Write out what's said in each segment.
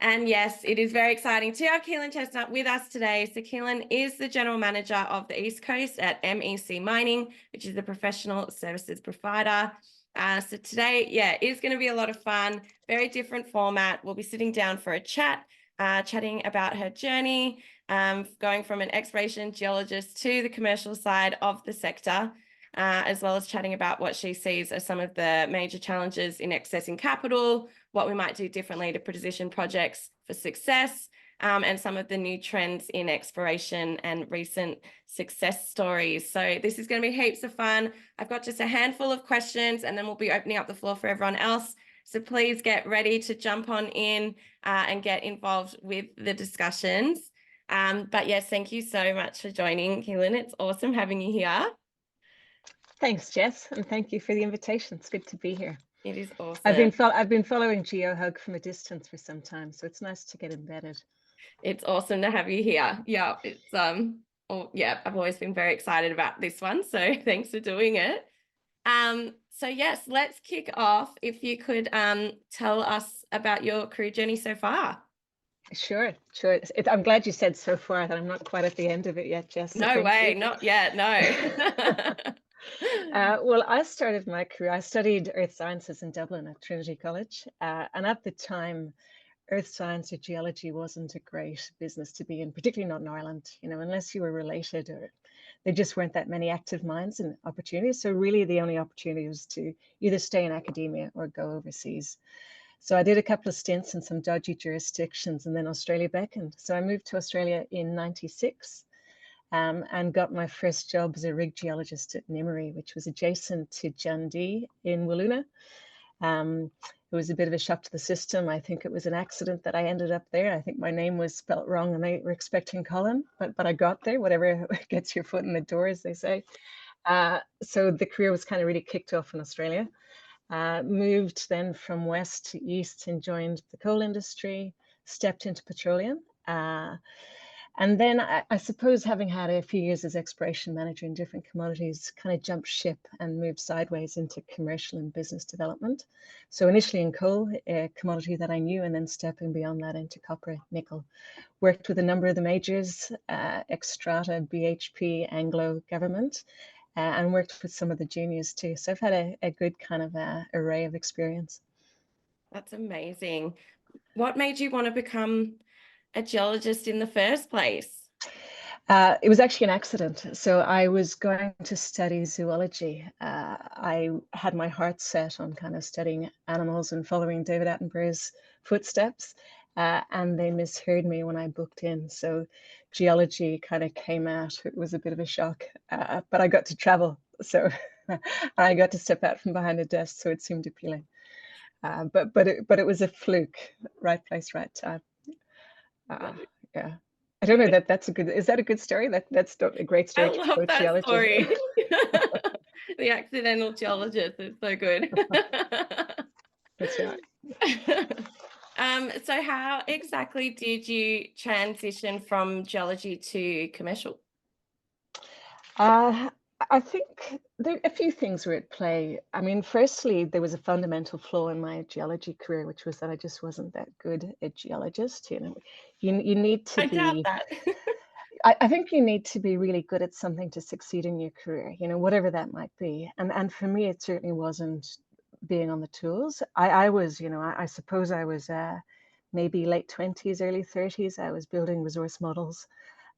And yes, it is very exciting to have Caoilin Chestnutt with us today. So Caoilin is the General Manager of the East Coast at MEC Mining, which is the professional services provider. So today, is going to be a lot of fun, very different format. We'll be sitting down for a chat, chatting about her journey, going from an exploration geologist to the commercial side of the sector, as well as chatting about what she sees as some of the major challenges in accessing capital, what we might do differently to position projects for success, and some of the new trends in exploration and recent success stories. So this is going to be heaps of fun. I've got just a handful of questions and then we'll be opening up the floor for everyone else. So please get ready to jump on in and get involved with the discussions. But yes, thank you so much for joining, Caoilin. It's awesome having you here. Thanks, Jess, and thank you for the invitation. It's good to be here. It is awesome. I've been following GeoHug from a distance for some time, so it's nice to get embedded. It's awesome to have you here. Yeah, it's I've always been very excited about this one, so thanks for doing it. So yes, let's kick off. If you could tell us about your career journey so far. Sure. I'm glad you said so far, that I'm not quite at the end of it yet, Jess. So no way, not yet, no. Well, I started my career, I studied earth sciences in Dublin at Trinity College. And at the time, earth science or geology wasn't a great business to be in, particularly not in Ireland, unless you were related, or there just weren't that many active minds and opportunities. So really the only opportunity was to either stay in academia or go overseas. So I did a couple of stints in some dodgy jurisdictions, and then Australia beckoned. So I moved to Australia in '96. And got my first job as a rig geologist at Nimmery, which was adjacent to Jundee in Wiluna. It was a bit of a shock to the system. I think it was an accident that I ended up there. I think my name was spelt wrong and they were expecting Colin, but I got there, whatever gets your foot in the door, as they say. So the career was kind of really kicked off in Australia. Moved then from west to east and joined the coal industry, stepped into petroleum. And then I suppose, having had a few years as exploration manager in different commodities, kind of jumped ship and moved sideways into commercial and business development. So initially in coal, a commodity that I knew, and then stepping beyond that into copper, nickel. Worked with a number of the majors, Xstrata, BHP, Anglo government, and worked with some of the juniors too. So I've had a good kind of array of experience. That's amazing. What made you want to become a geologist in the first place? It was actually an accident. So I was going to study zoology. I had my heart set on kind of studying animals and following David Attenborough's footsteps, and they misheard me when I booked in. So geology kind of came out. It was a bit of a shock, but I got to travel. So I got to step out from behind a desk, so it seemed appealing. But it was a fluke. Right place, right time. Yeah, I don't know, is that a good story? That's a great story. I love that geology story. The accidental geologist is so good. That's right. So how exactly did you transition from geology to commercial? I think a few things were at play. I mean, firstly, there was a fundamental flaw in my geology career, which was that I just wasn't that good a geologist. You need to be. I doubt that. I think you need to be really good at something to succeed in your career, whatever that might be. And for me, it certainly wasn't being on the tools. I was, I suppose I was maybe late 20s, early 30s. I was building resource models.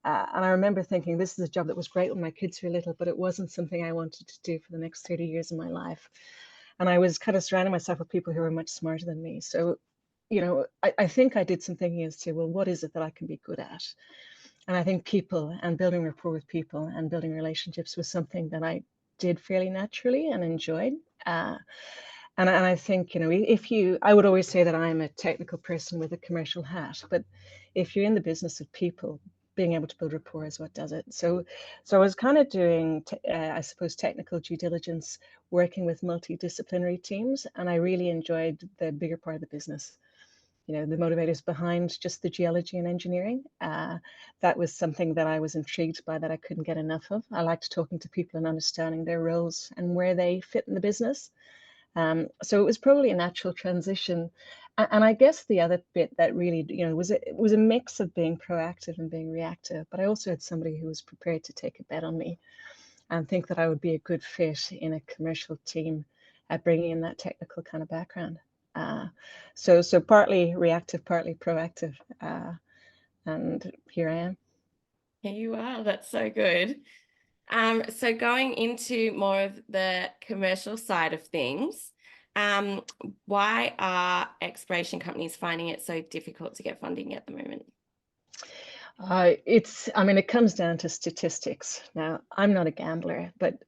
And I remember thinking, this is a job that was great when my kids were little, but it wasn't something I wanted to do for the next 30 years of my life. And I was kind of surrounding myself with people who were much smarter than me. So, I think I did some thinking as to, well, what is it that I can be good at? And I think people and building rapport with people and building relationships was something that I did fairly naturally and enjoyed. And I think, I would always say that I'm a technical person with a commercial hat, but if you're in the business of people, being able to build rapport is what does it. So I was kind of doing, I suppose, technical due diligence, working with multidisciplinary teams, and I really enjoyed the bigger part of the business. The motivators behind just the geology and engineering. That was something that I was intrigued by, that I couldn't get enough of. I liked talking to people and understanding their roles and where they fit in the business. So it was probably a natural transition. And I guess the other bit that really, it was a mix of being proactive and being reactive. But I also had somebody who was prepared to take a bet on me and think that I would be a good fit in a commercial team at bringing in that technical kind of background. So partly reactive, partly proactive. And here I am. Here you are. That's so good. So going into more of the commercial side of things, why are exploration companies finding it so difficult to get funding at the moment? It comes down to statistics. Now, I'm not a gambler, but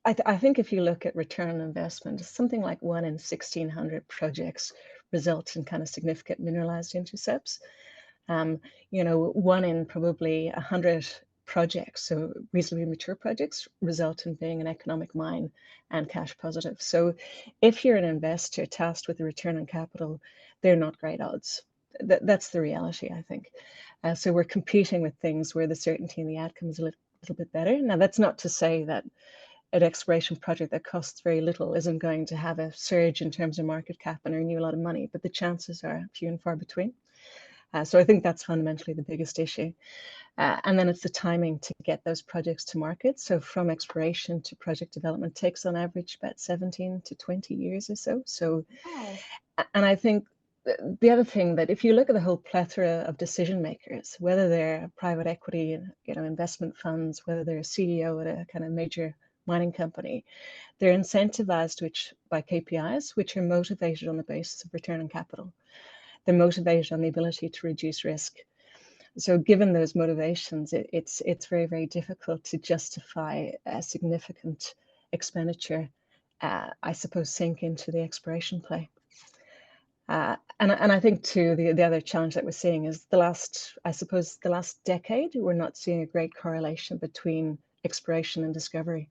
I think if you look at return on investment, something like 1 in 1,600 projects result in kind of significant mineralized intercepts. 1 in probably 100 projects, so reasonably mature projects, result in being an economic mine and cash positive. So if you're an investor tasked with a return on capital, they're not great odds. That's the reality, I think. So we're competing with things where the certainty in the outcome is a little bit better. Now, that's not to say that an exploration project that costs very little isn't going to have a surge in terms of market cap and earn you a lot of money, but the chances are few and far between. So I think that's fundamentally the biggest issue. And then it's the timing to get those projects to market. So from exploration to project development takes on average about 17 to 20 years or so. So, Oh. And I think the other thing that if you look at the whole plethora of decision makers, whether they're private equity, investment funds, whether they're a CEO at a kind of major mining company, they're incentivized by KPIs, which are motivated on the basis of return on capital. They're motivated on the ability to reduce risk. So given those motivations, it's very, very difficult to justify a significant expenditure, I suppose, sink into the exploration play. And I think too, the other challenge that we're seeing is the last decade, we're not seeing a great correlation between exploration and discovery,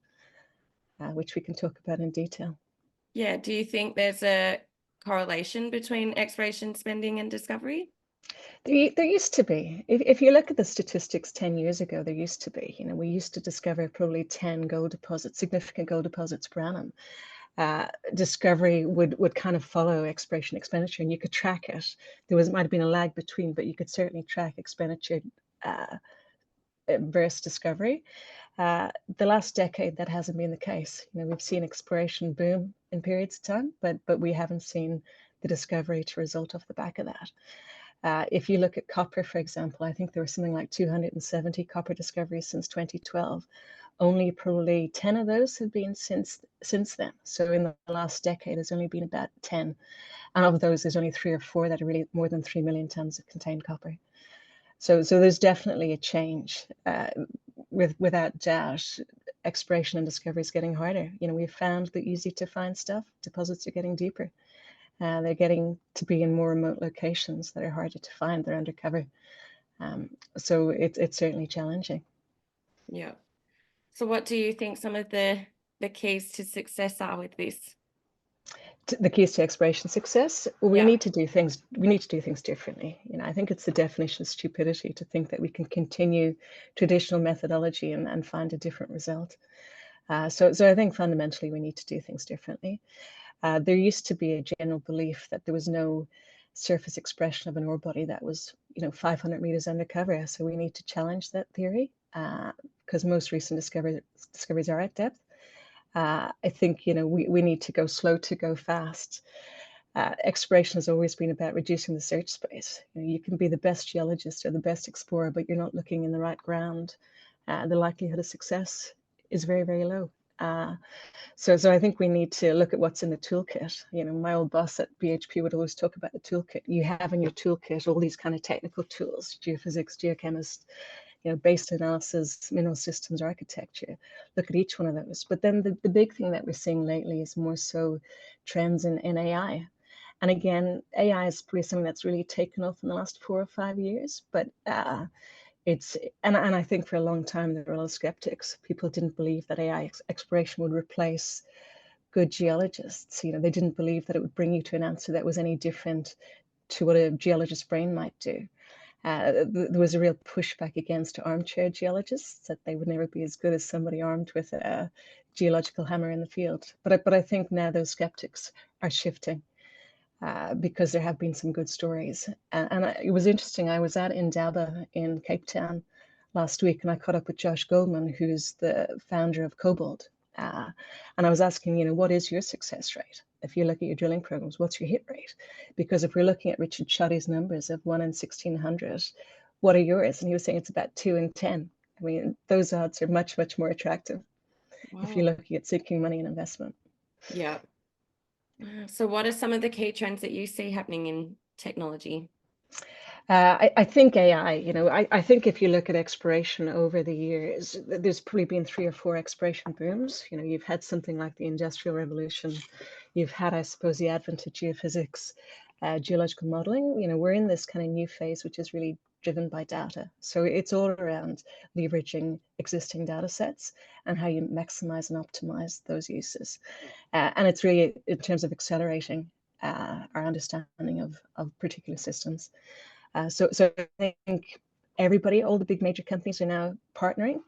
which we can talk about in detail. Yeah. Do you think there's a correlation between exploration spending and discovery? There used to be. If you look at the statistics 10 years ago, there used to be. We used to discover probably 10 gold deposits, significant gold deposits per annum. Discovery would kind of follow exploration expenditure, and you could track it. Might have been a lag between, but you could certainly track expenditure versus discovery. The last decade, that hasn't been the case. We've seen exploration boom in periods of time, but we haven't seen the discovery to result off the back of that. If you look at copper, for example, I think there were something like 270 copper discoveries since 2012. Only probably 10 of those have been since then. So in the last decade, there's only been about 10. And of those, there's only 3 or 4 that are really more than 3 million tons of contained copper. So there's definitely a change. Without doubt, exploration and discovery is getting harder. We've found the easy to find stuff. Deposits are getting deeper. They're getting to be in more remote locations that are harder to find. They're undercover. So it's certainly challenging. Yeah. So what do you think some of the keys to success are with this? The keys to exploration success. Well, we Yeah. need to do things differently. I think it's the definition of stupidity to think that we can continue traditional methodology and find a different result. So I think fundamentally we need to do things differently. There used to be a general belief that there was no surface expression of an ore body that was 500 meters undercover. So we need to challenge that theory because most recent discoveries are at depth. I think we need to go slow to go fast. Exploration has always been about reducing the search space. You can be the best geologist or the best explorer, but you're not looking in the right ground. The likelihood of success is very, very low. So I think we need to look at what's in the toolkit. My old boss at BHP would always talk about the toolkit. You have in your toolkit all these kind of technical tools: geophysics, geochemist, based analysis, mineral systems, architecture. Look at each one of those. But then the big thing that we're seeing lately is more so trends in AI. And again, AI is probably something that's really taken off in the last 4 or 5 years. But and I think for a long time there were a lot of skeptics. People didn't believe that AI exploration would replace good geologists. They didn't believe that it would bring you to an answer that was any different to what a geologist's brain might do. There was a real pushback against armchair geologists, that they would never be as good as somebody armed with a geological hammer in the field. But I think now those skeptics are shifting because there have been some good stories. It was interesting. I was at Indaba in Cape Town last week, and I caught up with Josh Goldman, who's the founder of Cobalt. And I was asking, what is your success rate? If you look at your drilling programs, what's your hit rate? Because if we're looking at Richard Shoddy's numbers of 1 in 1,600, what are yours? And he was saying it's about 2 in 10. I mean, those odds are much, much more attractive if you're looking at sinking money and investment. Yeah. So what are some of the key trends that you see happening in technology? I think AI, I think if you look at exploration over the years, there's probably been 3 or 4 exploration booms. You've had something like the Industrial Revolution. You've had, I suppose, the advent of geophysics, geological modeling. We're in this kind of new phase, which is really driven by data. So it's all around leveraging existing data sets and how you maximize and optimize those uses. And it's really in terms of accelerating our understanding of particular systems. So I think everybody, all the big major companies are now partnering.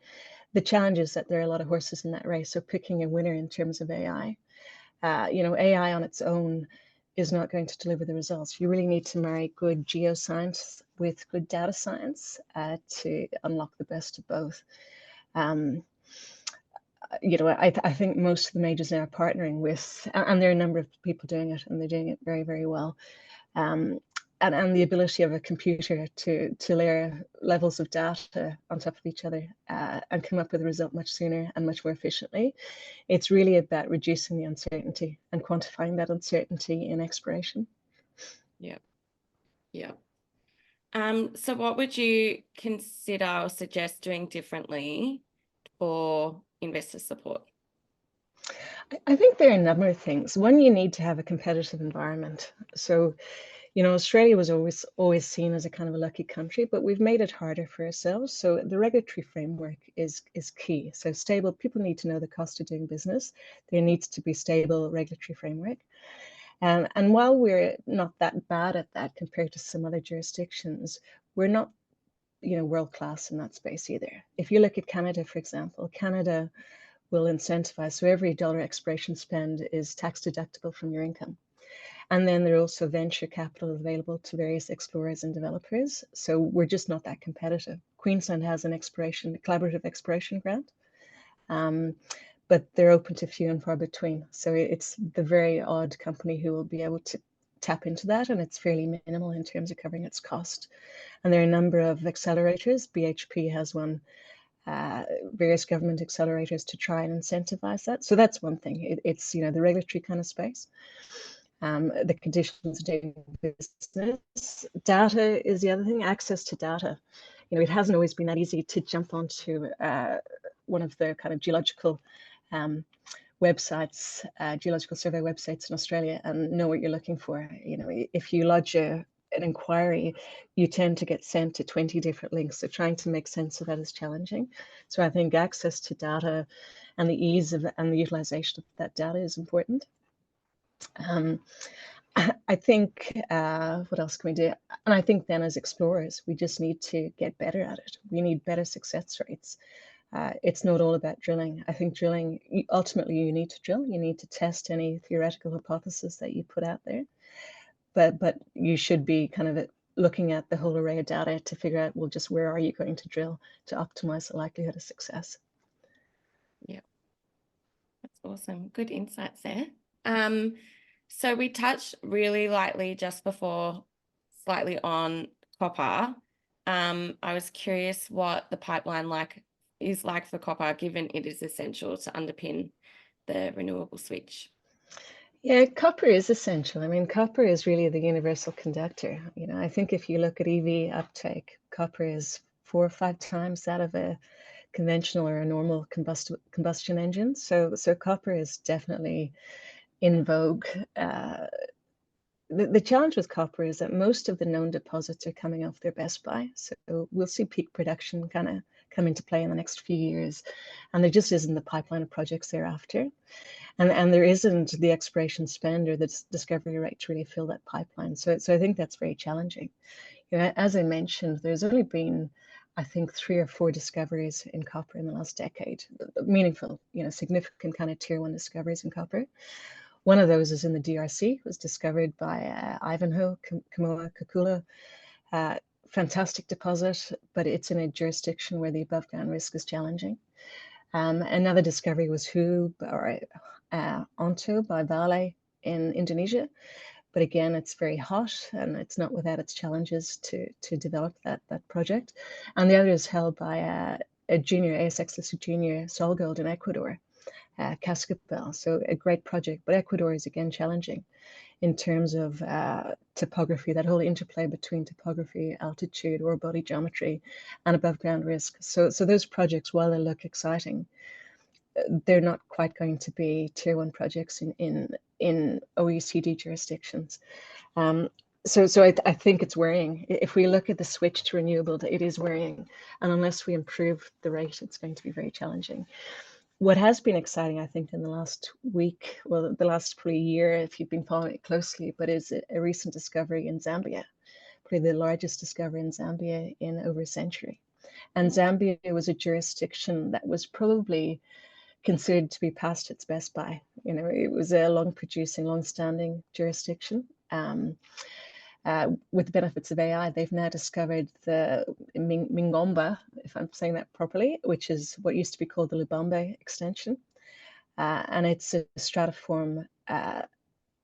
The challenge is that there are a lot of horses in that race. So picking a winner in terms of AI, AI on its own is not going to deliver the results. You really need to marry good geoscience with good data science to unlock the best of both. I think most of the majors now are partnering with, and there are a number of people doing it, and they're doing it very, very well. And the ability of a computer to layer levels of data on top of each other and come up with a result much sooner and much more efficiently. It's really about reducing the uncertainty and quantifying that uncertainty in exploration. Yeah. Yeah. So what would you consider or suggest doing differently for investor support? I think there are a number of things. One, you need to have a competitive environment. So, Australia was always seen as a kind of a lucky country, but we've made it harder for ourselves. So the regulatory framework is key. So stable, people need to know the cost of doing business. There needs to be stable regulatory framework. And while we're not that bad at that compared to some other jurisdictions, we're not, world class in that space either. If you look at Canada, for example, Canada will incentivize. So every dollar exploration spend is tax deductible from your income. And then there are also venture capital available to various explorers and developers. So we're just not that competitive. Queensland has an collaborative exploration grant, but they're open to few and far between. So it's the very odd company who will be able to tap into that, and it's fairly minimal in terms of covering its cost. And there are a number of accelerators. BHP has one, various government accelerators to try and incentivize that. So that's one thing. It's the regulatory kind of space. The conditions of doing business. Data is the other thing, access to data. It hasn't always been that easy to jump onto one of the kind of geological websites, geological survey websites in Australia and know what you're looking for. If you lodge an inquiry, you tend to get sent to 20 different links. So trying to make sense of that is challenging. So I think access to data and the ease of and the utilization of that data is important. I think, what else can we do? And I think then as explorers, we just need to get better at it. We need better success rates. It's not all about drilling. I think drilling, ultimately you need to drill. You need to test any theoretical hypothesis that you put out there. But you should be kind of looking at the whole array of data to figure out, well, just where are you going to drill to optimize the likelihood of success. Yeah, that's awesome. Good insights there. So we touched really lightly just before slightly on copper. I was curious what the pipeline is like for copper, given it is essential to underpin the renewable switch. Yeah, copper is essential. I mean, copper is really the universal conductor. I think if you look at EV uptake, copper is 4 or 5 times that of a conventional or a normal combustion engine. So copper is definitely in vogue. The challenge with copper is that most of the known deposits are coming off their best buy. So we'll see peak production kind of come into play in the next few years. And there just isn't the pipeline of projects thereafter. And there isn't the exploration spend or the discovery rate to really fill that pipeline. So I think that's very challenging. As I mentioned, there's only been, I think 3 or 4 discoveries in copper in the last decade, meaningful, significant kind of tier 1 discoveries in copper. One of those is in the DRC, was discovered by Ivanhoe, Kamoa-Kakula. Fantastic deposit, but it's in a jurisdiction where the above ground risk is challenging. Another discovery was Onto by Vale in Indonesia. But again, it's very hot and it's not without its challenges to develop that project. And the other is held by a junior, ASX-listed junior SolGold in Ecuador, Cascabel. So a great project, but Ecuador is again challenging in terms of topography, that whole interplay between topography, altitude, ore body geometry, and above ground risk. So those projects, while they look exciting, they're not quite going to be tier 1 projects in OECD jurisdictions. So I think it's worrying. If we look at the switch to renewable, it is worrying. And unless we improve the rate, it's going to be very challenging. What has been exciting, I think, in the last week, well, the last probably year, if you've been following it closely, but is a recent discovery in Zambia, probably the largest discovery in Zambia in over a century. And Zambia was a jurisdiction that was probably considered to be past its best by. It was a long-producing, long-standing jurisdiction. With the benefits of AI, they've now discovered the Mingomba, if I'm saying that properly, which is what used to be called the Lubambe extension. And it's a stratiform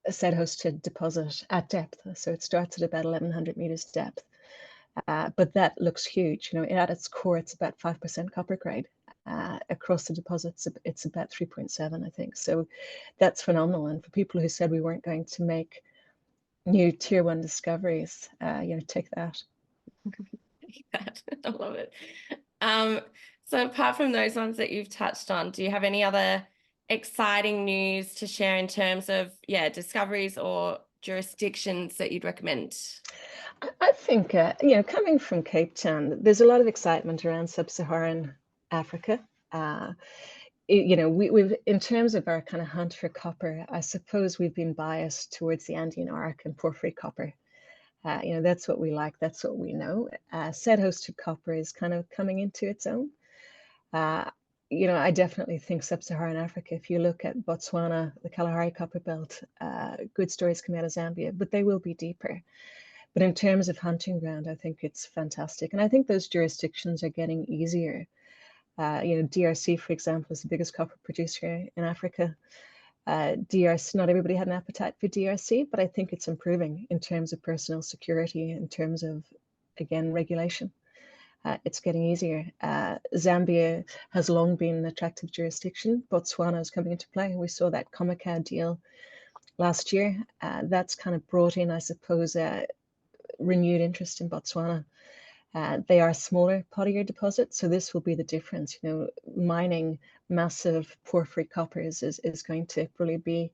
said-hosted deposit at depth. So it starts at about 1,100 meters depth. But that looks huge. At its core, it's about 5% copper grade. Across the deposits, it's about 3.7, I think. So that's phenomenal. And for people who said we weren't going to make new tier 1 discoveries, take that. I love it. So apart from those ones that you've touched on, do you have any other exciting news to share in terms of discoveries or jurisdictions that you'd recommend? I think coming from Cape Town, there's a lot of excitement around sub-Saharan Africa. We've, in terms of our kind of hunt for copper, I suppose we've been biased towards the Andean arc and porphyry copper. That's what we like. That's what we know. Said-hosted copper is kind of coming into its own. I definitely think sub-Saharan Africa, if you look at Botswana, the Kalahari Copper Belt, good stories come out of Zambia, but they will be deeper. But in terms of hunting ground, I think it's fantastic. And I think those jurisdictions are getting easier. DRC, for example, is the biggest copper producer in Africa. DRC, not everybody had an appetite for DRC, but I think it's improving in terms of personal security, in terms of, again, regulation. It's getting easier. Zambia has long been an attractive jurisdiction. Botswana is coming into play. We saw that Comicad deal last year. That's kind of brought in, I suppose, renewed interest in Botswana. They are smaller, pottier deposits, so this will be the difference. Mining massive porphyry coppers is going to probably be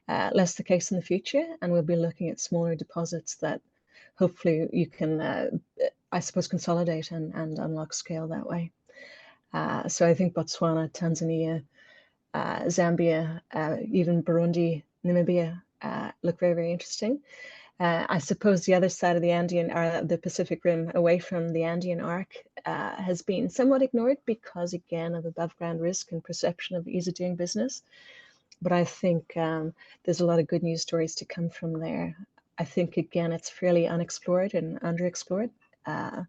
less the case in the future, and we'll be looking at smaller deposits that hopefully you can, I suppose, consolidate and unlock scale that way. So I think Botswana, Tanzania, Zambia, even Burundi, Namibia look very, very interesting. I suppose the other side of the Andean, or the Pacific Rim, away from the Andean arc, has been somewhat ignored because, again, of above ground risk and perception of ease of doing business. But I think there's a lot of good news stories to come from there. I think, again, it's fairly unexplored and underexplored. And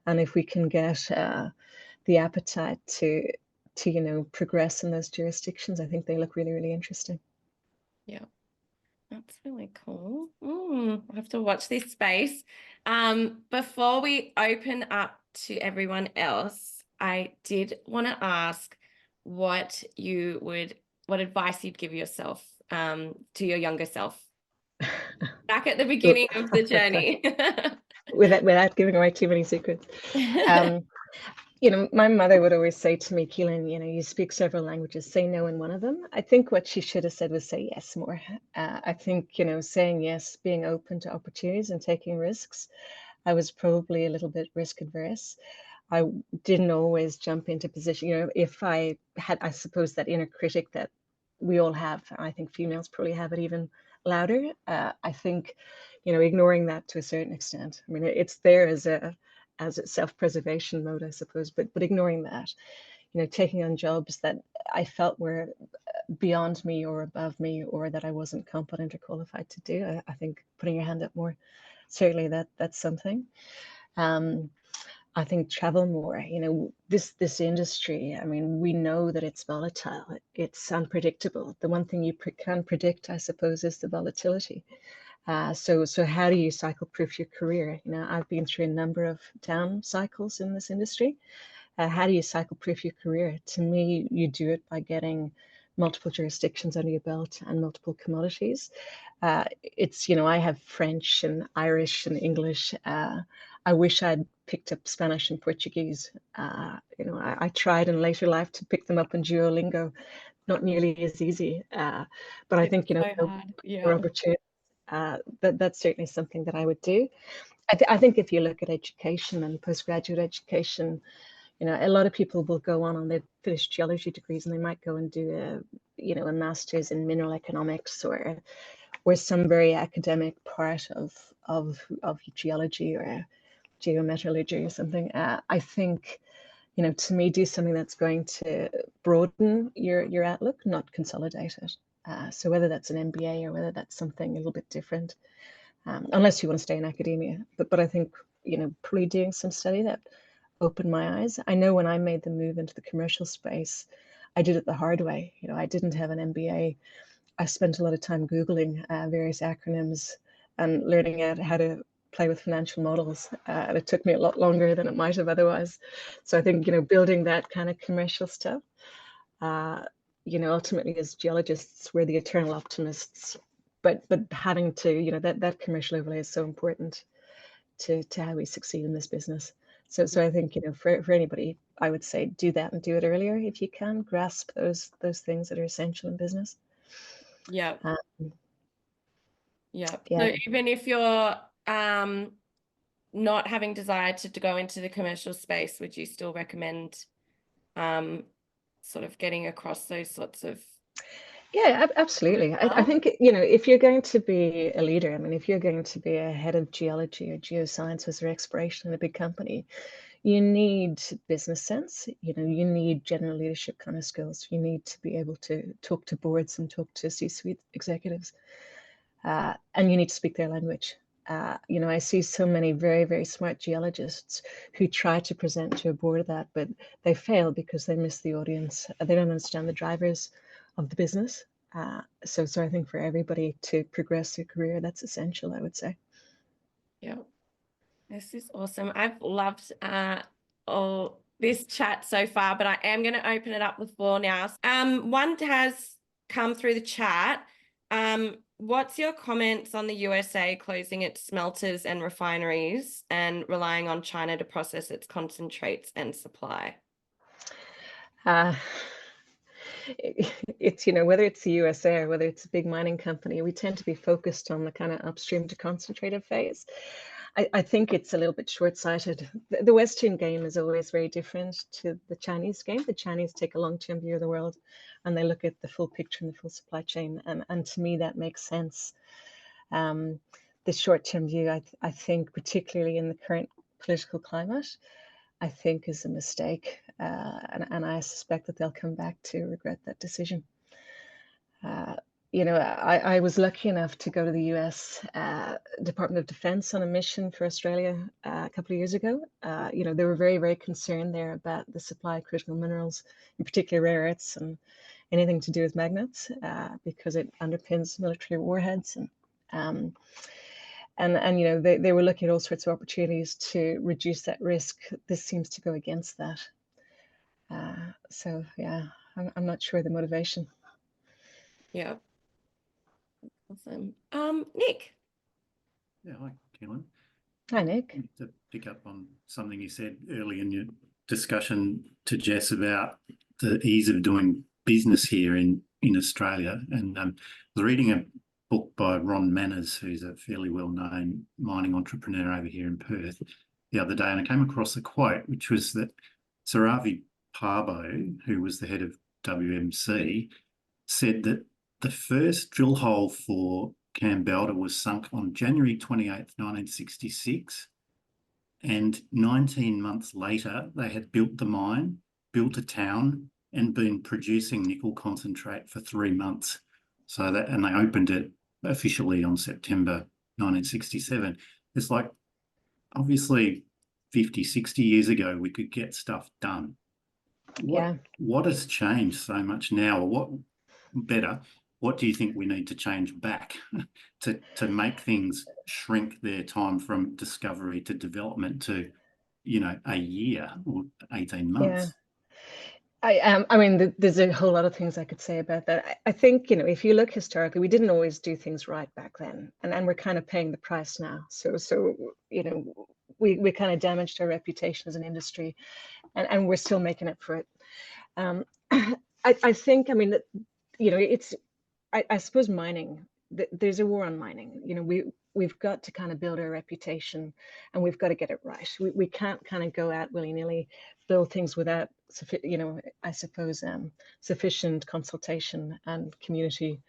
if we can get the appetite to progress in those jurisdictions, I think they look really, really interesting. Yeah. That's really cool. I'll have to watch this space. Before we open up to everyone else, I did want to ask what advice you'd give yourself, to your younger self, back at the beginning of the journey. without giving away too many secrets. My mother would always say to me, Caoilin, you speak several languages, say no in one of them. I think what she should have said was say yes more. I think, saying yes, being open to opportunities and taking risks. I was probably a little bit risk adverse. I didn't always jump into position. If I had, I suppose, that inner critic that we all have, I think females probably have it even louder. I think, ignoring that to a certain extent. I mean, it's there as as a self-preservation mode, I suppose, but ignoring that, taking on jobs that I felt were beyond me or above me, or that I wasn't competent or qualified to do. I think putting your hand up more, certainly that's something. I think travel more. This industry, I mean, we know that it's volatile, it's unpredictable. The one thing you can predict, I suppose, is the volatility. So how do you cycle proof your career? I've been through a number of down cycles in this industry. How do you cycle proof your career? To me, you do it by getting multiple jurisdictions under your belt and multiple commodities. I have French and Irish and English. I wish I'd picked up Spanish and Portuguese. I tried in later life to pick them up in Duolingo. Not nearly as easy, but I think, So hard. for opportunity, that's certainly something that I would do. I think if you look at education and postgraduate education, a lot of people will go on they finish geology degrees and they might go and do a master's in mineral economics or some very academic part of geology or geometallurgy or something. I think, to me, do something that's going to broaden your outlook, not consolidate it. So whether that's an MBA or whether that's something a little bit different, unless you want to stay in academia. But I think, probably doing some study that opened my eyes. I know when I made the move into the commercial space, I did it the hard way. I didn't have an MBA. I spent a lot of time Googling various acronyms and learning out how to play with financial models. And it took me a lot longer than it might have otherwise. So I think, building that kind of commercial stuff, ultimately as geologists, we're the eternal optimists, but having to, that commercial overlay is so important to how we succeed in this business. So I think, for anybody, I would say do that and do it earlier if you can. Grasp those things that are essential in business. Yeah. Yeah. So even if you're not having desire to go into the commercial space, would you still recommend sort of getting across those sorts of? Yeah, absolutely. I think, if you're going to be a leader, I mean, if you're going to be a head of geology or geosciences or exploration in a big company, you need business sense. You need general leadership kind of skills. You need to be able to talk to boards and talk to C-suite executives, and you need to speak their language. I see so many very, very smart geologists who try to present to a board of that, but they fail because they miss the audience. They don't understand the drivers of the business. So I think for everybody to progress their career, that's essential, I would say. Yeah, this is awesome. I've loved all this chat so far, but I am going to open it up the floor now. One has come through the chat. What's your comments on the USA closing its smelters and refineries and relying on China to process its concentrates and supply? It's, whether it's the USA or whether it's a big mining company, we tend to be focused on the kind of upstream to concentrated phase. I think it's a little bit short-sighted. The Western game is always very different to the Chinese game. The Chinese take a long-term view of the world and they look at the full picture and the full supply chain. And to me, that makes sense. The short-term view, I think, particularly in the current political climate, I think is a mistake. And I suspect that they'll come back to regret that decision. I was lucky enough to go to the US Department of Defense on a mission for Australia a couple of years ago. They were very, very concerned there about the supply of critical minerals, in particular rare earths and anything to do with magnets, because it underpins military warheads. And they were looking at all sorts of opportunities to reduce that risk. This seems to go against that. So yeah, I'm not sure the motivation. Yeah. Awesome. Nick. Yeah, hi, Caoilin. Hi, Nick. To pick up on something you said early in your discussion to Jess about the ease of doing business here in Australia. And I was reading a book by Ron Manners, who's a fairly well-known mining entrepreneur over here in Perth, the other day, and I came across a quote, which was that Sir Avi Parbo, who was the head of WMC, said that the first drill hole for Kambalda was sunk on January 28th, 1966, And 19 months later, they had built the mine, built a town, and been producing nickel concentrate for 3 months. So that, and they opened it officially on September 1967. It's like, obviously 50, 60 years ago, we could get stuff done. What has changed so much now? Or what do you think we need to change back to make things shrink their time from discovery to development to, a year or 18 months? I mean, there's a whole lot of things I could say about that. I think, if you look historically, we didn't always do things right back then, and we're kind of paying the price now. So we kind of damaged our reputation as an industry, and we're still making up for it. I think, I mean, it's, I suppose mining, there's a war on mining. We've got to kind of build our reputation, and we've got to get it right. We can't kind of go out willy-nilly, build things without, I suppose, sufficient consultation and community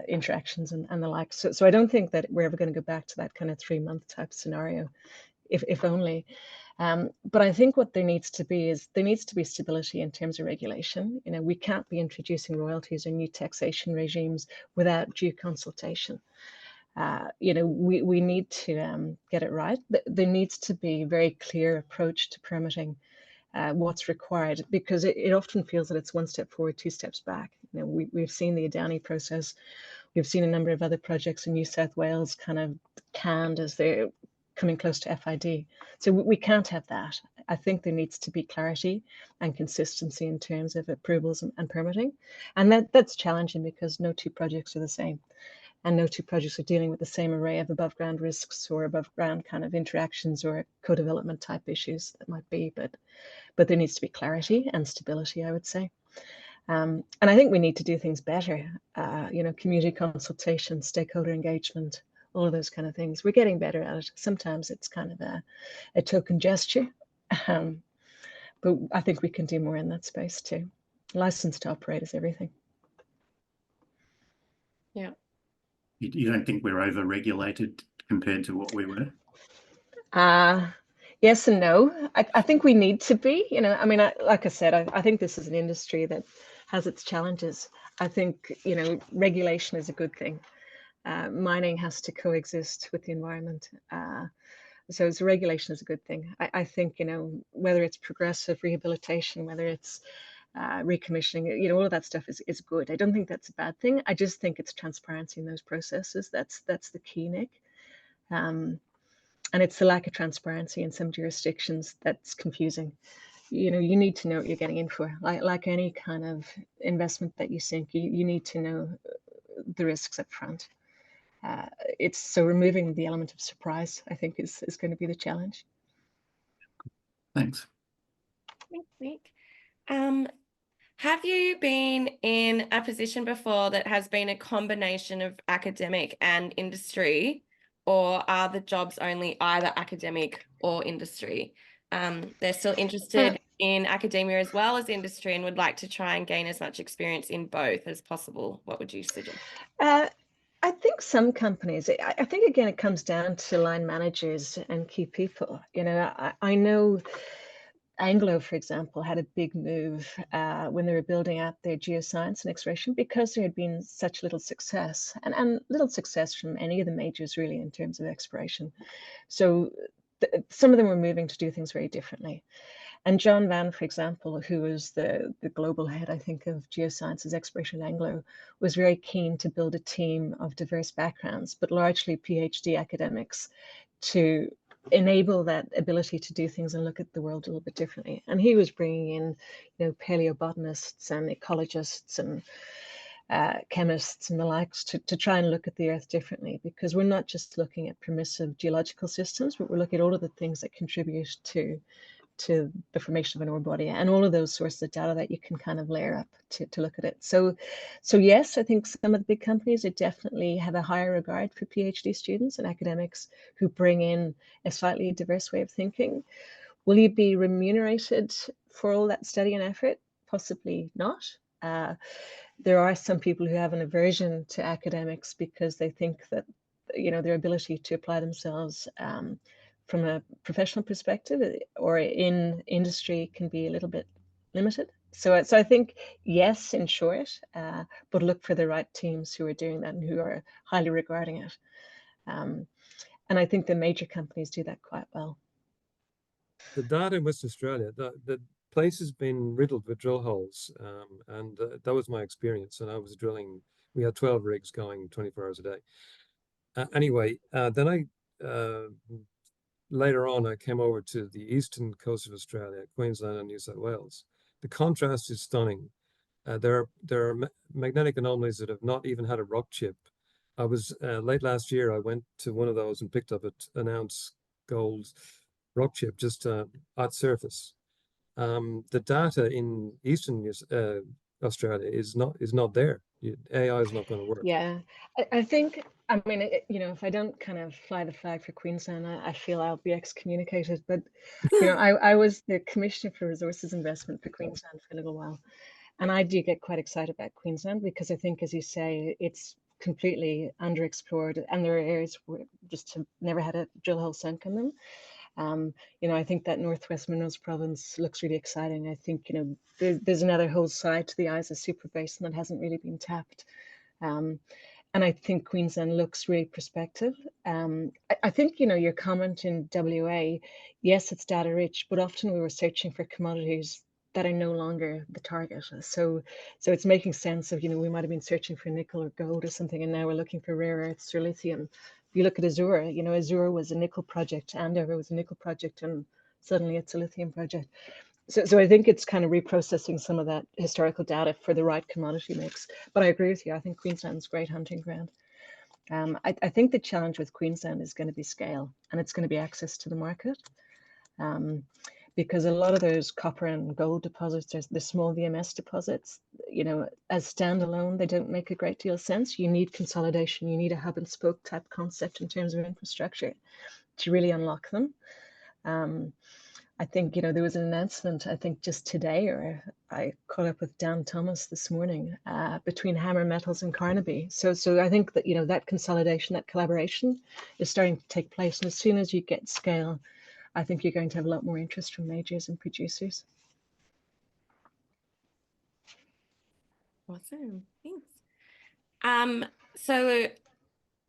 interactions and the like. So I don't think that we're ever going to go back to that kind of 3-month type scenario, if only. But I think what there needs to be stability in terms of regulation. We can't be introducing royalties or new taxation regimes without due consultation. We need to get it right. There needs to be a very clear approach to permitting what's required, because it often feels that it's 1 step forward, 2 steps back. We've seen the Adani process. We've seen a number of other projects in New South Wales kind of canned as they're coming close to FID. So we can't have that. I think there needs to be clarity and consistency in terms of approvals and permitting. And that's challenging because no 2 projects are the same. And no 2 projects are dealing with the same array of above ground risks or above ground kind of interactions or co-development type issues that might be, but there needs to be clarity and stability, I would say. And I think we need to do things better. Community consultation, stakeholder engagement, all of those kind of things. We're getting better at it. Sometimes it's kind of a token gesture, but I think we can do more in that space too. License to operate is everything. Yeah. You don't think we're over-regulated compared to what we were? Yes and no. I think we need to be. I mean, like I said, I think this is an industry that has its challenges. I think, regulation is a good thing. Mining has to coexist with the environment. So regulation is a good thing. I think, whether it's progressive rehabilitation, whether it's recommissioning, all of that stuff is good. I don't think that's a bad thing. I just think it's transparency in those processes. That's the key, Nick. And it's the lack of transparency in some jurisdictions that's confusing. You need to know what you're getting in for. Like any kind of investment that you sink, you need to know the risks up front. It's so removing the element of surprise, I think, is going to be the challenge. Thanks. Thanks, Nick. Have you been in a position before that has been a combination of academic and industry, or are the jobs only either academic or industry? They're still interested in academia as well as industry and would like to try and gain as much experience in both as possible. What would you suggest? I think some companies, I think, again, it comes down to line managers and key people. I know Anglo, for example, had a big move when they were building out their geoscience and exploration, because there had been such little success and little success from any of the majors really in terms of exploration. So some of them were moving to do things very differently. And John Van, for example, who was the global head, I think, of geosciences exploration at Anglo, was very keen to build a team of diverse backgrounds, but largely PhD academics, to enable that ability to do things and look at the world a little bit differently. And he was bringing in, paleobotanists and ecologists and chemists and the likes to try and look at the Earth differently, because we're not just looking at permissive geological systems, but we're looking at all of the things that contribute to the formation of an ore body and all of those sources of data that you can kind of layer up to look at it. So yes, I think some of the big companies definitely have a higher regard for PhD students and academics who bring in a slightly diverse way of thinking. Will you be remunerated for all that study and effort? Possibly not. There are some people who have an aversion to academics because they think that, their ability to apply themselves from a professional perspective or in industry can be a little bit limited. So I think, yes, in short, but look for the right teams who are doing that and who are highly regarding it. And I think the major companies do that quite well. The data in Western Australia, the place has been riddled with drill holes, and that was my experience. And I was drilling. We had 12 rigs going 24 hours a day. Anyway, then later on, I came over to the eastern coast of Australia, Queensland and New South Wales. The contrast is stunning. There are magnetic anomalies that have not even had a rock chip. I was late last year, I went to one of those and picked up an ounce gold rock chip just at surface. The data in eastern Australia is not there. AI is not going to work. Yeah, I think, I mean, if I don't kind of fly the flag for Queensland, I feel I'll be excommunicated. But, I was the Commissioner for Resources Investment for Queensland for a little while. And I do get quite excited about Queensland because I think, as you say, it's completely underexplored and there are areas where just have never had a drill hole sunk in them. I think that Northwest Minerals province looks really exciting. I think, there's another whole side to the Isa Super Basin that hasn't really been tapped. And I think Queensland looks really prospective. I think, your comment in WA, yes, it's data rich, but often we were searching for commodities that are no longer the target. So it's making sense of, we might have been searching for nickel or gold or something, and now we're looking for rare earths or lithium. If you look at Azure, Azure was a nickel project, Andover was a nickel project, and suddenly it's a lithium project. So I think it's kind of reprocessing some of that historical data for the right commodity mix. But I agree with you. I think Queensland's great hunting ground. I think the challenge with Queensland is going to be scale, and it's going to be access to the market. Because a lot of those copper and gold deposits, the small VMS deposits, as standalone, they don't make a great deal of sense. You need consolidation. You need a hub and spoke type concept in terms of infrastructure to really unlock them. I think, there was an announcement, I think just today, or I caught up with Dan Thomas this morning, between Hammer Metals and Carnaby. So I think that, that consolidation, that collaboration is starting to take place. And as soon as you get scale, I think you're going to have a lot more interest from majors and producers. Awesome, thanks. So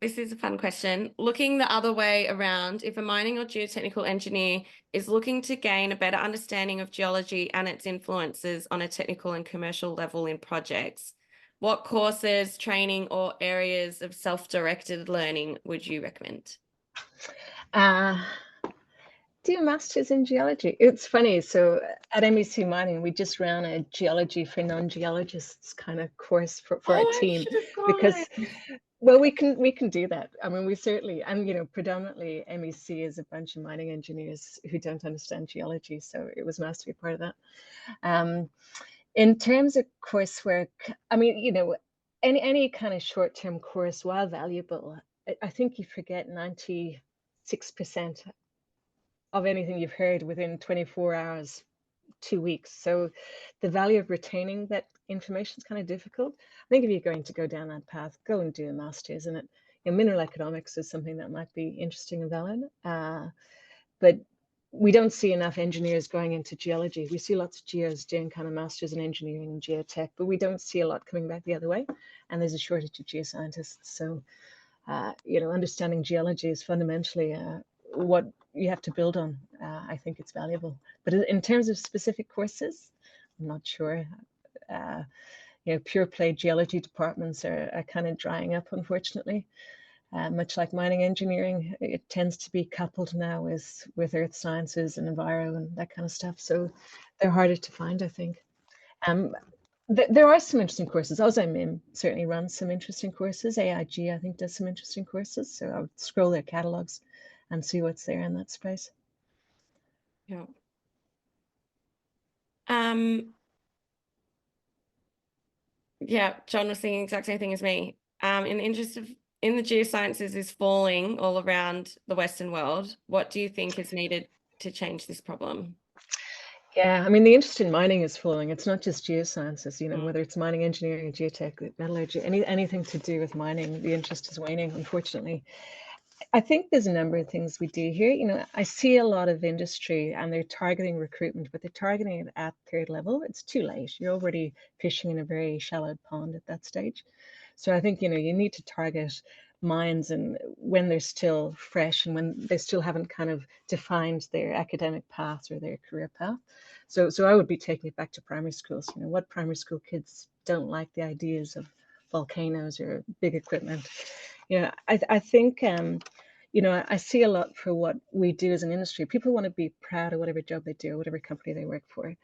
this is a fun question. Looking the other way around, if a mining or geotechnical engineer is looking to gain a better understanding of geology and its influences on a technical and commercial level in projects, what courses, training, or areas of self-directed learning would you recommend? Do a master's in geology. It's funny. So at MEC Mining, we just ran a geology for non-geologists kind of course for our team, because, well, we can do that. I mean, we certainly, and predominantly MEC is a bunch of mining engineers who don't understand geology. So it was nice to be part of that. In terms of coursework, I mean, any kind of short-term course, while valuable, I think you forget 96% of anything you've heard within 24 hours, 2 weeks. So the value of retaining that information is kind of difficult. I think if you're going to go down that path, go and do a master's in it. Mineral economics is something that might be interesting and valid. But we don't see enough engineers going into geology. We see lots of geos doing kind of masters in engineering and geotech, but we don't see a lot coming back the other way. And there's a shortage of geoscientists. So, understanding geology is fundamentally what you have to build on. I think it's valuable. But in terms of specific courses, I'm not sure. Pure play geology departments are kind of drying up, unfortunately. Much like mining engineering, it tends to be coupled now with earth sciences and enviro and that kind of stuff. So they're harder to find, I think. There are some interesting courses. AusIMM certainly runs some interesting courses. AIG, I think, does some interesting courses. So I would scroll their catalogs and see what's there in that space. Yeah. Yeah, John was thinking the exact same thing as me. In the geosciences is falling all around the Western world. What do you think is needed to change this problem? Yeah, I mean, the interest in mining is falling. It's not just geosciences, whether it's mining engineering, geotech, metallurgy, anything to do with mining, the interest is waning, unfortunately. I think there's a number of things we do here. You know, I see a lot of industry and they're targeting recruitment, but they're targeting it at third level. It's too late. You're already fishing in a very shallow pond at that stage. So I think, you know, you need to target minds and when they're still fresh and when they still haven't kind of defined their academic path or their career path. So I would be taking it back to primary schools. You know, what primary school kids don't like the ideas of volcanoes or big equipment? You know, I think, you know, I see a lot for what we do as an industry. People want to be proud of whatever job they do, or whatever company they work for.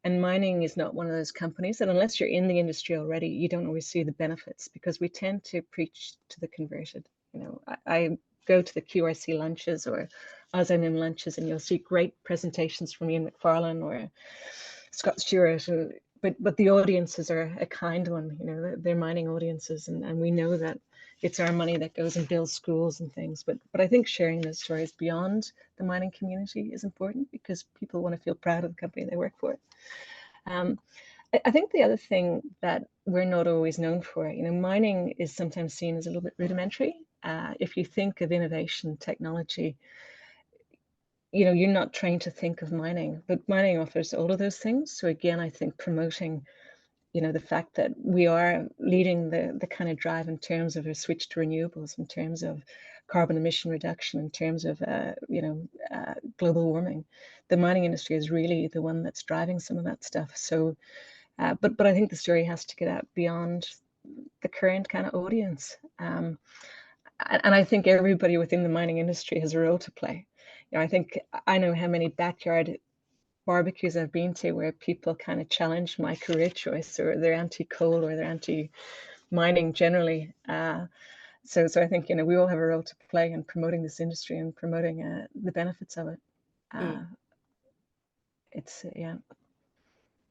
And mining is not one of those companies that unless you're in the industry already, you don't always see the benefits because we tend to preach to the converted. You know, I go to the QRC lunches or ASINIM lunches and you'll see great presentations from Ian McFarlane or Scott Stewart, and but the audiences are a kind one. You know, they're mining audiences, and we know that it's our money that goes and builds schools and things. But I think sharing those stories beyond the mining community is important because people want to feel proud of the company they work for. I think the other thing that we're not always known for, you know, mining is sometimes seen as a little bit rudimentary. If you think of innovation, technology, you know, you're not trained to think of mining, but mining offers all of those things. So again, I think promoting, you know, the fact that we are leading the kind of drive in terms of a switch to renewables, in terms of carbon emission reduction, in terms of, you know, global warming. The mining industry is really the one that's driving some of that stuff. So, but I think the story has to get out beyond the current kind of audience. And I think everybody within the mining industry has a role to play. You know, I know how many backyard barbecues I've been to where people kind of challenge my career choice, or they're anti-coal or they're anti-mining generally. So I think, you know, we all have a role to play in promoting this industry and promoting the benefits of it. It's, yeah.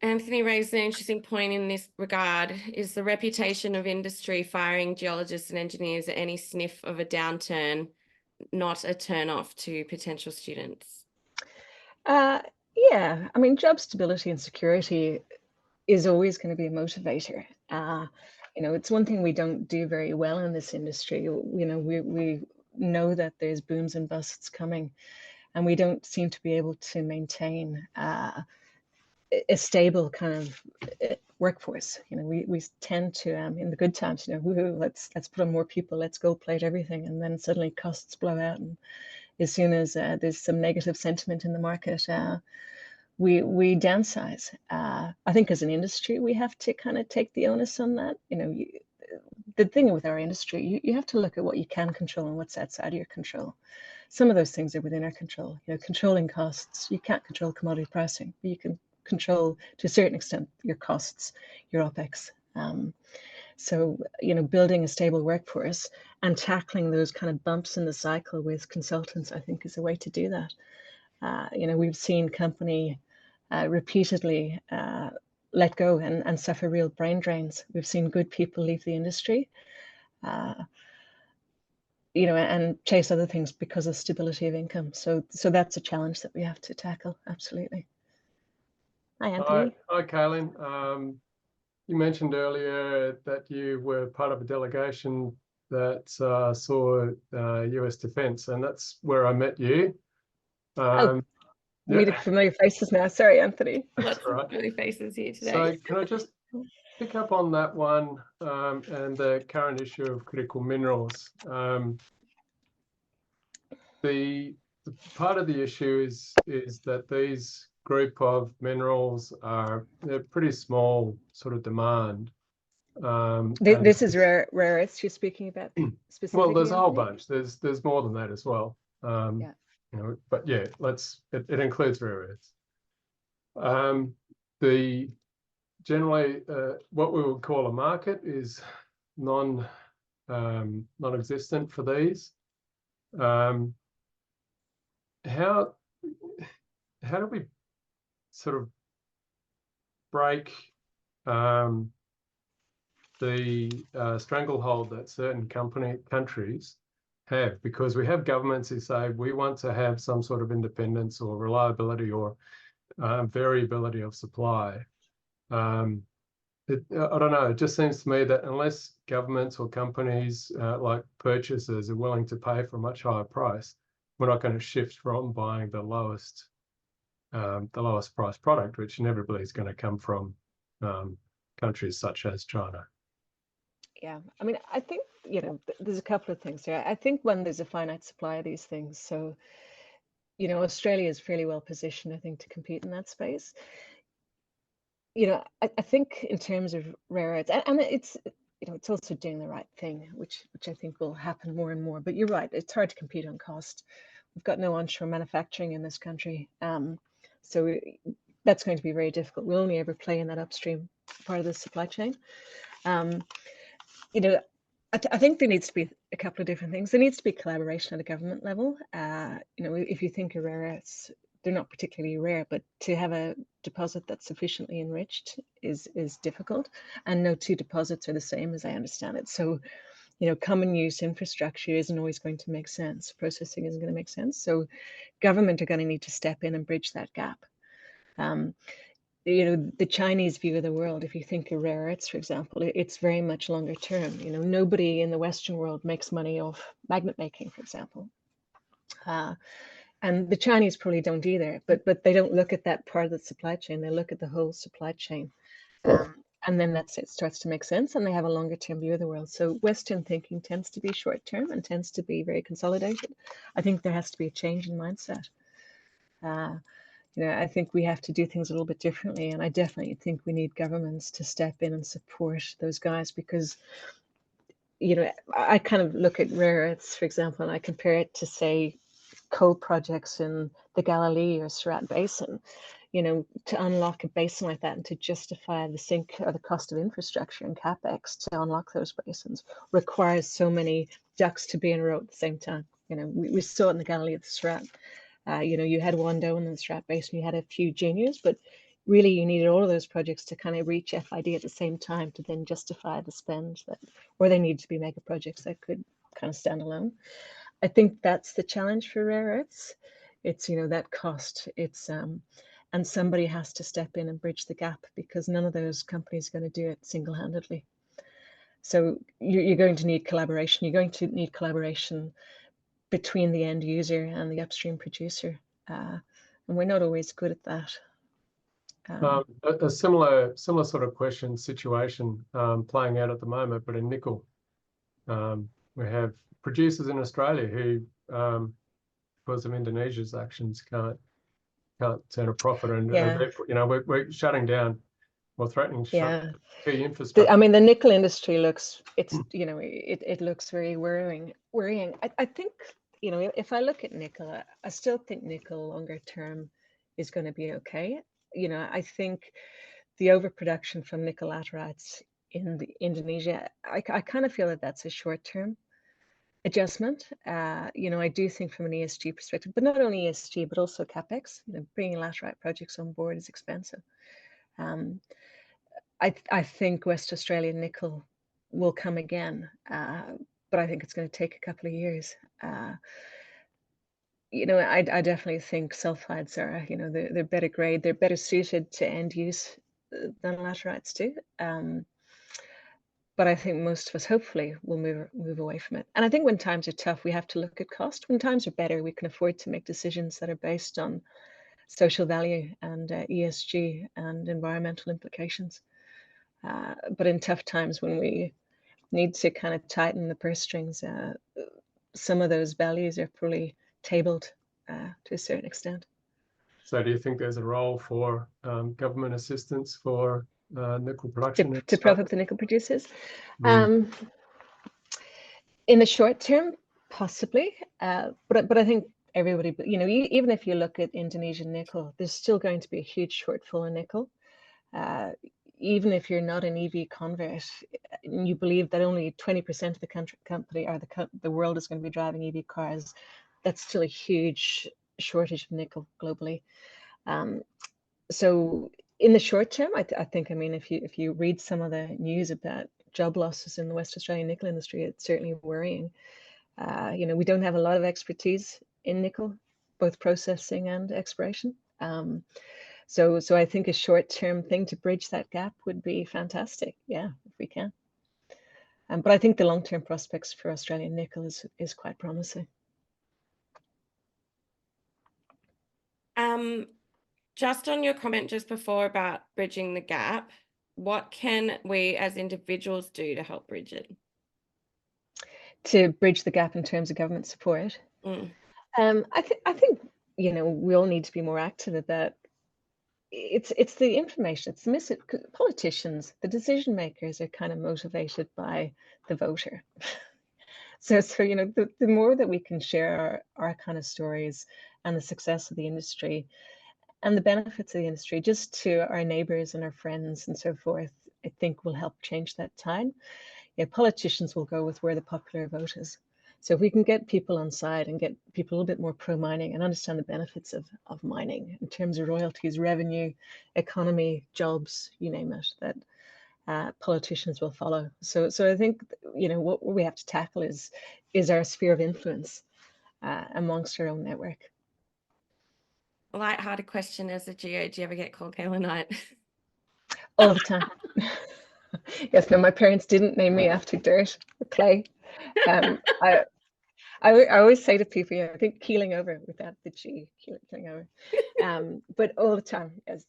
Anthony raised an interesting point in this regard. Is the reputation of industry firing geologists and engineers at any sniff of a downturn not a turn-off to potential students? Yeah, I mean, job stability and security is always going to be a motivator. You know, it's one thing we don't do very well in this industry. You know, we know that there's booms and busts coming, and we don't seem to be able to maintain a stable kind of workforce. You know, we tend to, in the good times, you know, let's put on more people, let's go plate everything, and then suddenly costs blow out, and as soon as there's some negative sentiment in the market, we downsize. I think as an industry, we have to kind of take the onus on that. You know, the thing with our industry, you have to look at what you can control and what's outside of your control. Some of those things are within our control. You know, controlling costs, you can't control commodity pricing, but you can control to a certain extent your costs, your OPEX. So, you know, building a stable workforce and tackling those kind of bumps in the cycle with consultants, I think, is a way to do that. You know, we've seen company repeatedly let go and suffer real brain drains. We've seen good people leave the industry, you know, and chase other things because of stability of income. So that's a challenge that we have to tackle. Absolutely. Hi, Anthony. Hi, Caoilin. You mentioned earlier that you were part of a delegation that saw US defense, and that's where I met you. Meeting familiar faces now. Sorry, Anthony. Lots of familiar faces here today. So can I just pick up on that one and the current issue of critical minerals? The part of the issue is that these group of minerals they're pretty small sort of demand. This is rare earths you're speaking about specifically? Well, there's a whole bunch. There's more than that as well. Yeah. You know, but yeah, it includes rare earths. The generally what we would call a market is non-existent for these. How do we sort of break the stranglehold that certain countries have? Because we have governments who say we want to have some sort of independence or reliability or variability of supply. I don't know, it just seems to me that unless governments or companies like purchasers are willing to pay for a much higher price, we're not going to shift from buying the lowest price product, which inevitably is going to come from countries such as China. Yeah, I mean, I think, there's a couple of things here. I think when there's a finite supply of these things, so, Australia is fairly well positioned, I think, to compete in that space. I think in terms of rare earths, and it's, it's also doing the right thing, which I think will happen more and more. But you're right, it's hard to compete on cost. We've got no onshore manufacturing in this country. So that's going to be very difficult. We'll only ever play in that upstream part of the supply chain. I think there needs to be a couple of different things. There needs to be collaboration at a government level. If you think of rare earths, they're not particularly rare, but to have a deposit that's sufficiently enriched is difficult, and no two deposits are the same, as I understand it. So, common use infrastructure isn't always going to make sense. Processing isn't going to make sense. So, government are going to need to step in and bridge that gap. The Chinese view of the world, if you think of rare earths, for example, it's very much longer term. Nobody in the Western world makes money off magnet making, for example. And the Chinese probably don't either, but they don't look at that part of the supply chain. They look at the whole supply chain. And then it starts to make sense, and they have a longer term view of the world. So Western thinking tends to be short term and tends to be very consolidated. I think there has to be a change in mindset. I think we have to do things a little bit differently, and I definitely think we need governments to step in and support those guys, because I kind of look at rare earths, for example, and I compare it to, say, coal projects in the Galilee or Surat Basin. To unlock a basin like that and to justify the sink or the cost of infrastructure and capex to unlock those basins requires so many ducks to be in a row at the same time. We saw it in the Galilee of the Surat. You had one doe in the Surat Basin, you had a few juniors, but really you needed all of those projects to kind of reach FID at the same time to then justify the spend or they needed to be mega projects that could kind of stand alone. I think that's the challenge for rare earths. It's, that cost. It's, and somebody has to step in and bridge the gap, because none of those companies are going to do it single-handedly. So you're going to need collaboration. You're going to need collaboration between the end user and the upstream producer. And we're not always good at that. A similar sort of situation playing out at the moment, but in nickel. We have producers in Australia who, because of Indonesia's actions, can't turn a profit, and we're shutting down or threatening to shut key infrastructure. I mean, the nickel industry looks it looks very worrying. I think if I look at nickel, I still think nickel longer term is going to be okay. I think the overproduction from nickel laterites in Indonesia, I kind of feel that that's a short term adjustment. I do think from an ESG perspective, but not only ESG, but also CapEx, bringing laterite projects on board is expensive. I think West Australian nickel will come again, but I think it's going to take a couple of years. I definitely think sulfides are, they're better grade, they're better suited to end use than laterites do. But I think most of us, hopefully, will move away from it. And I think when times are tough, we have to look at cost. When times are better, we can afford to make decisions that are based on social value and ESG and environmental implications. But in tough times, when we need to kind of tighten the purse strings, some of those values are probably tabled to a certain extent. So do you think there's a role for government assistance for nickel production? To prop up the nickel producers? In the short term, possibly. But I think everybody, even if you look at Indonesian nickel, there's still going to be a huge shortfall in nickel. Even if you're not an EV convert, and you believe that only 20% of the world is going to be driving EV cars, that's still a huge shortage of nickel globally. So in the short term, I think, if you read some of the news about job losses in the West Australian nickel industry, it's certainly worrying. We don't have a lot of expertise in nickel, both processing and exploration. So I think a short-term thing to bridge that gap would be fantastic. Yeah, if we can. But I think the long-term prospects for Australian nickel is quite promising. Just on your comment just before about bridging the gap, what can we as individuals do to help bridge it? To bridge the gap in terms of government support, I think we all need to be more active at that. It's the information. It's the politicians, the decision makers are kind of motivated by the voter. So the more that we can share our kind of stories and the success of the industry and the benefits of the industry just to our neighbors and our friends and so forth, I think will help change that tide. Yeah, politicians will go with where the popular vote is. So if we can get people on side and get people a little bit more pro-mining and understand the benefits of mining in terms of royalties, revenue, economy, jobs, you name it, that politicians will follow. So I think what we have to tackle is our sphere of influence amongst our own network. A light-hearted question as a geo, do you ever get called Caoilin? All the time. Yes, no, my parents didn't name me after dirt or clay. I always say to people, I think keeling over without the G, keeling over. But all the time, yes.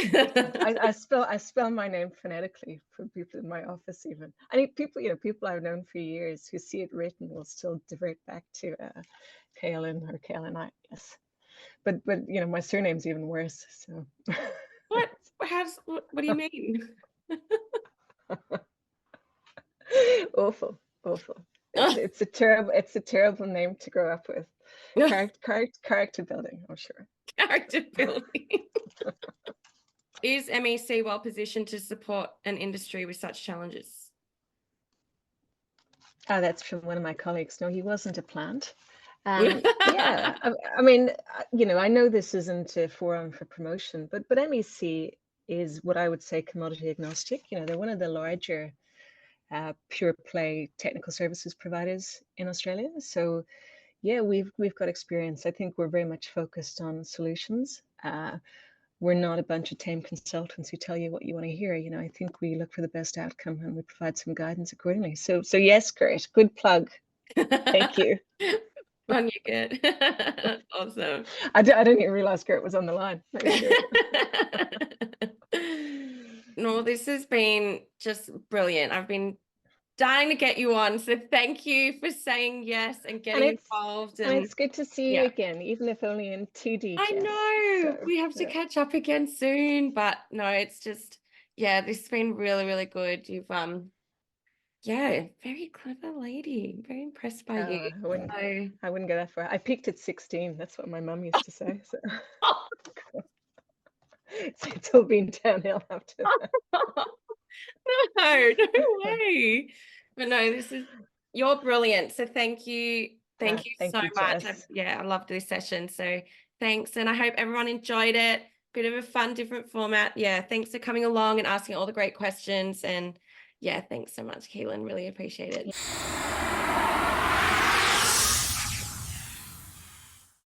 I spell my name phonetically for people in my office even. I think people I've known for years who see it written will still divert back to Caoilin or Caoilin. Yes, but my surname's even worse. So What do you mean? Awful. It's a terrible name to grow up with. Character building, I'm sure. Character building. Is MEC well positioned to support an industry with such challenges? That's from one of my colleagues. No, he wasn't a plant. Yeah, I mean, I know this isn't a forum for promotion, but MEC is what I would say commodity agnostic. They're one of the larger pure play technical services providers in Australia. So yeah, we've got experience. I think we're very much focused on solutions. We're not a bunch of tame consultants who tell you what you want to hear. I think we look for the best outcome and we provide some guidance accordingly. So yes, great, good plug. Thank you. On you, good. Awesome. I didn't even realize Gert was on the line. No, this has been just brilliant. I've been dying to get you on, so thank you for saying yes and getting involved. And it's good to see you again, even if only in 2D. I know we have to catch up again soon, but no, it's just this has been really, really good. You've very clever lady. Very impressed by you. I wouldn't go that far. I peaked at 16. That's what my mum used to say. So it's all been downhill after that. No way. But no, you're brilliant. So thank you. Thank you so much. I loved this session. So thanks. And I hope everyone enjoyed it. Bit of a fun, different format. Yeah. Thanks for coming along and asking all the great questions. And thanks so much, Caoilin. Really appreciate it.